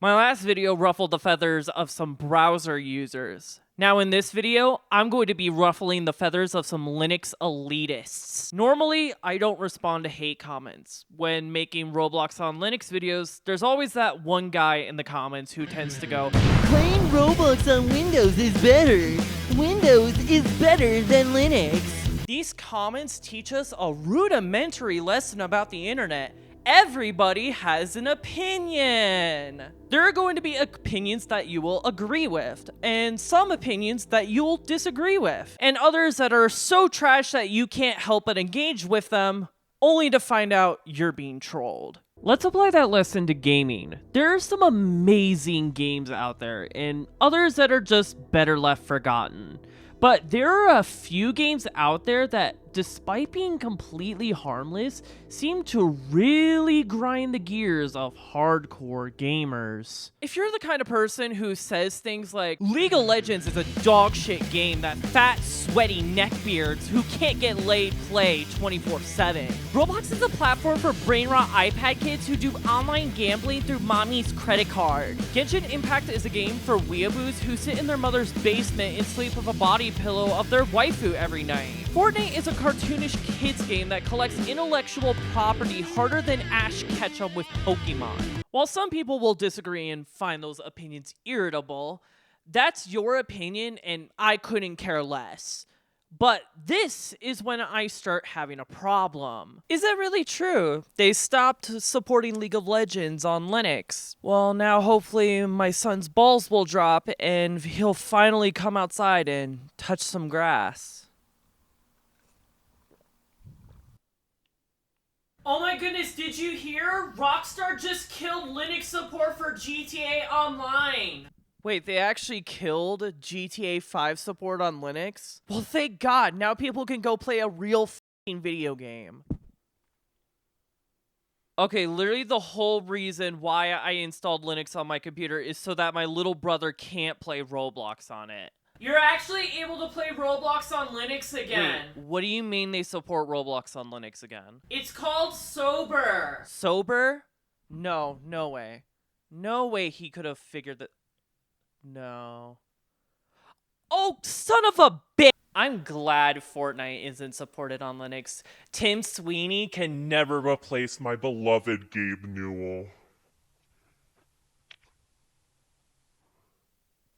My last video ruffled the feathers of some browser users. Now in this video, I'm going to be ruffling the feathers of some Linux elitists. Normally, I don't respond to hate comments. When making Roblox on Linux videos, there's always that one guy in the comments who tends to go, "Playing Roblox on Windows is better. Windows is better than Linux." These comments teach us a rudimentary lesson about the internet. Everybody has an opinion. There are going to be opinions that you will agree with, and some opinions that you will disagree with, and others that are so trash that you can't help but engage with them, only to find out you're being trolled. Let's apply that lesson to gaming. There are some amazing games out there, and others that are just better left forgotten. But there are a few games out there that, despite being completely harmless, seem to really grind the gears of hardcore gamers. If you're the kind of person who says things like, League of Legends is a dog shit game that fat, sweaty neckbeards who can't get laid play 24/7. Roblox is a platform for brain rot iPad kids who do online gambling through mommy's credit card. Genshin Impact is a game for weeaboos who sit in their mother's basement and sleep with a body pillow of their waifu every night. Fortnite is a cartoonish kids game that collects intellectual property harder than Ash Ketchum with Pokemon. While some people will disagree and find those opinions irritable, that's your opinion and I couldn't care less. But this is when I start having a problem. Is it really true? They stopped supporting League of Legends on Linux. Well, now hopefully my son's balls will drop and he'll finally come outside and touch some grass. Oh my goodness, did you hear? Rockstar just killed Linux support for GTA Online. Wait, they actually killed GTA 5 support on Linux? Well, thank God, now people can go play a real f***ing video game. Okay, literally the whole reason why I installed Linux on my computer is so that my little brother can't play Roblox on it. You're actually able to play Roblox on Linux again. Wait, what do you mean they support Roblox on Linux again? It's called Sober. Sober? No way. No way he could have figured that. No. Oh, son of a bitch! I'm glad Fortnite isn't supported on Linux. Tim Sweeney can never replace my beloved Gabe Newell.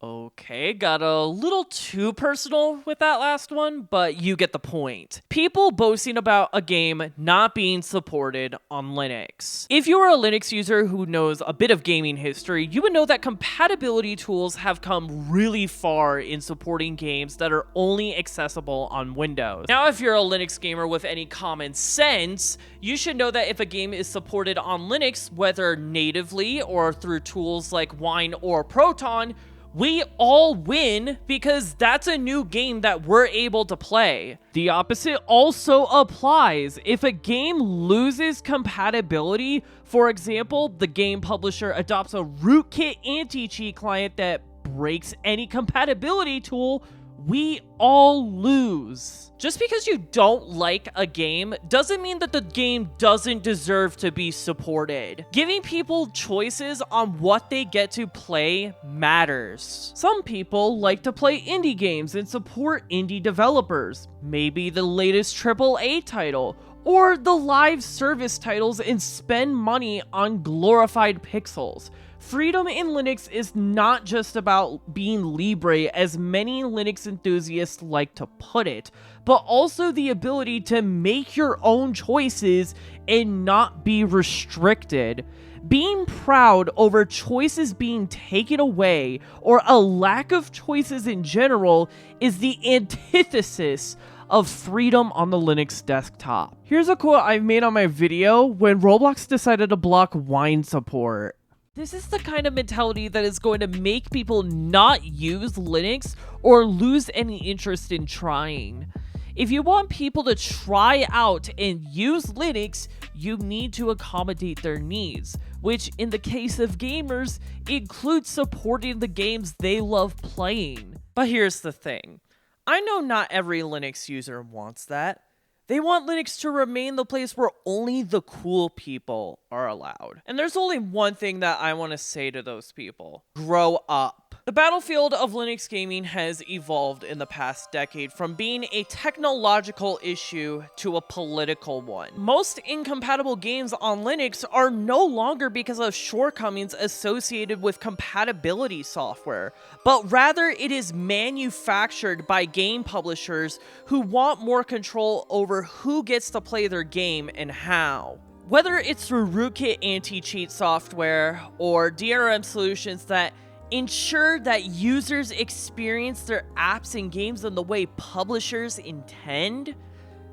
Okay, got a little too personal with that last one, but you get the point. People boasting about a game not being supported on Linux. If you are a Linux user who knows a bit of gaming history, you would know that compatibility tools have come really far in supporting games that are only accessible on Windows. Now, if you're a Linux gamer with any common sense, you should know that if a game is supported on Linux, whether natively or through tools like Wine or Proton, we all win because that's a new game that we're able to play. The opposite also applies. If a game loses compatibility, for example, the game publisher adopts a rootkit anti-cheat client that breaks any compatibility tool, we all lose. Just because you don't like a game doesn't mean that the game doesn't deserve to be supported. Giving people choices on what they get to play matters. Some people like to play indie games and support indie developers, maybe the latest AAA title, or the live service titles and spend money on glorified pixels. Freedom in Linux is not just about being Libre, as many Linux enthusiasts like to put it, but also the ability to make your own choices and not be restricted. Being proud over choices being taken away, or a lack of choices in general, is the antithesis of freedom on the Linux desktop. Here's a quote I made on my video when Roblox decided to block Wine support. This is the kind of mentality that is going to make people not use Linux or lose any interest in trying. If you want people to try out and use Linux, you need to accommodate their needs, which in the case of gamers includes supporting the games they love playing. But here's the thing. I know not every Linux user wants that. They want Linux to remain the place where only the cool people are allowed. And there's only one thing that I want to say to those people. Grow up. The battlefield of Linux gaming has evolved in the past decade from being a technological issue to a political one. Most incompatible games on Linux are no longer because of shortcomings associated with compatibility software, but rather it is manufactured by game publishers who want more control over who gets to play their game and how. Whether it's through rootkit anti-cheat software or DRM solutions that ensure that users experience their apps and games in the way publishers intend,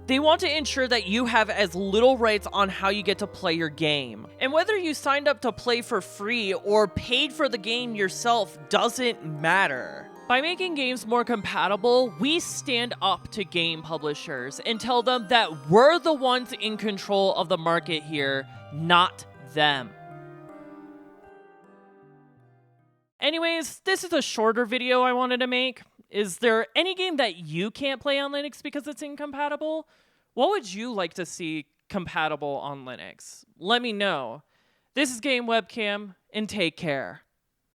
they want to ensure that you have as little rights on how you get to play your game. And whether you signed up to play for free or paid for the game yourself doesn't matter. By making games more compatible, we stand up to game publishers and tell them that we're the ones in control of the market here, not them. Anyways, this is a shorter video I wanted to make. Is there any game that you can't play on Linux because it's incompatible? What would you like to see compatible on Linux? Let me know. This is Game Webcam, and take care.